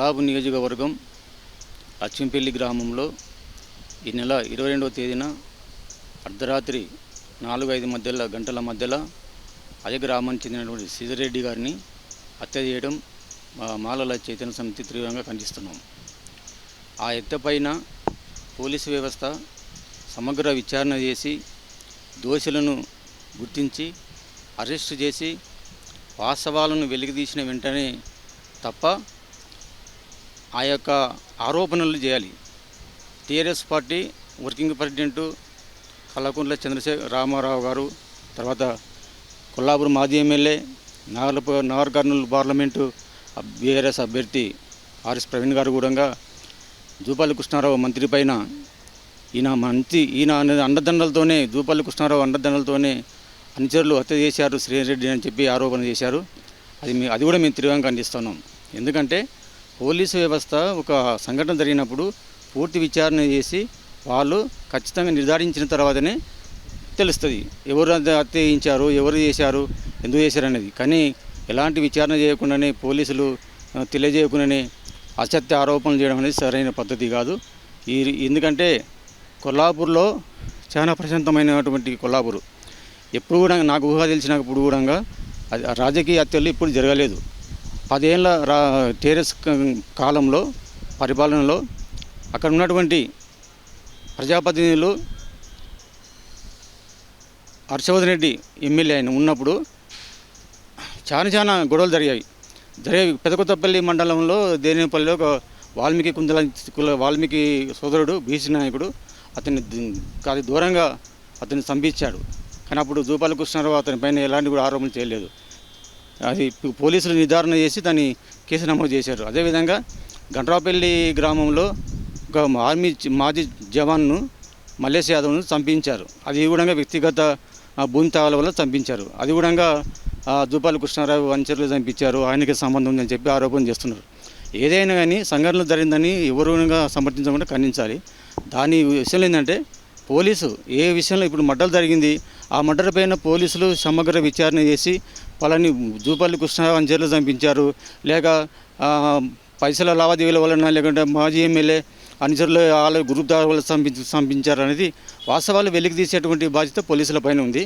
కొల్లాపూర్ నియోజకవర్గం అచ్చంపల్లి గ్రామంలో ఈ నెల 22వ తేదీన అర్ధరాత్రి 4-5 గంటల మధ్యలో అదే గ్రామానికి చెందినటువంటి శ్రీధర్రెడ్డి గారిని హత్య చేయడం మాలల చైతన్య సమితి తీవ్రంగా ఖండిస్తున్నాం. ఆ హత్య పైన పోలీసు వ్యవస్థ సమగ్ర విచారణ చేసి దోషులను గుర్తించి అరెస్టు చేసి వాస్తవాలను వెలికితీసిన వెంటనే తప్ప ఆ యొక్క ఆరోపణలు చేయాలి. TRS party working president Kalvakuntla Chandrashekar Rama Rao garu, తర్వాత కొల్లాపూర్ మాజీ MLA Nagarkurnool parliament BRS అభ్యర్థి ఆర్ఎస్ ప్రవీణ్ గారు కూడా జూపల్లి కృష్ణారావు మంత్రి పైన ఈయన అండదండలతోనే జూపల్లి కృష్ణారావు అండదండలతోనే అనుచరులు హత్య చేశారు శ్రీధర్రెడ్డి అని చెప్పి ఆరోపణ చేశారు. అది కూడా మేము తీవ్రంగా ఖండిస్తున్నాం. ఎందుకంటే పోలీసు వ్యవస్థ ఒక సంఘటన జరిగినప్పుడు పూర్తి విచారణ చేసి వాళ్ళు ఖచ్చితంగా నిర్ధారించిన తర్వాతనే తెలుస్తుంది ఎవరు హత్య చేయించారు, ఎవరు చేశారు, ఎందుకు చేశారు అనేది. కానీ ఎలాంటి విచారణ చేయకుండానే పోలీసులు తెలియజేయకుండానే అసత్య ఆరోపణలు చేయడం అనేది సరైన పద్ధతి కాదు. ఎందుకంటే కొల్లాపూర్లో చాలా ప్రశాంతమైనటువంటి కొల్లాపూర్ ఎప్పుడు కూడా నాకు ఊహ తెలిసినప్పుడు కూడా రాజకీయ హత్యలు ఇప్పుడు జరగలేదు. 10 ఏళ్ళ టీఆర్ఎస్ కాలంలో పరిపాలనలో అక్కడ ఉన్నటువంటి ప్రజాప్రతినిధులు హర్షవర్ధన్ రెడ్డి ఎమ్మెల్యే ఆయన ఉన్నప్పుడు చాలా గొడవలు జరిగాయి. పెదకొత్తపల్లి మండలంలో దేనిపల్లిలో ఒక వాల్మీకి సోదరుడు బీసీ నాయకుడు అతన్ని దూరంగా అతన్ని చంపించాడు. కానీ అప్పుడు జూపల్లి కృష్ణారావు అతని పైన ఎలాంటి కూడా ఆరోపణలు చేయలేదు. అది పోలీసులు నిర్ధారణ చేసి దాన్ని కేసు నమోదు చేశారు. అదేవిధంగా గంట్రాపల్లి గ్రామంలో ఒక మాజీ జవాన్ను మల్లేష్ యాదవ్ను చంపించారు. అది కూడా వ్యక్తిగత భూమి తాళాల వల్ల చంపించారు. అది కూడా జూపల్లి కృష్ణారావు అనుచరులు చంపించారు, ఆయనకి సంబంధం ఉందని చెప్పి ఆరోపణ చేస్తున్నారు. ఏదైనా కానీ సంఘటనలు జరిగిందని ఎవరుగా సమర్థించకుండా ఖండించాలి. దాని విషయంలో ఏంటంటే పోలీసు ఏ విషయంలో ఇప్పుడు మర్డర్ జరిగింది, ఆ మర్డర్ పైన పోలీసులు సమగ్ర విచారణ చేసి వాళ్ళని జూపల్లి కృష్ణారావు అనుచరులు చంపించారు, లేక పైసల లావాదేవీల వలన, లేకుంటే మాజీ ఎమ్మెల్యే అనుచరులు వాళ్ళ గ్రూప్ ద్వారా చంపించారు అనేది వాస్తవాలు వెలికి తీసేటువంటి బాధ్యత పోలీసుల పైన ఉంది.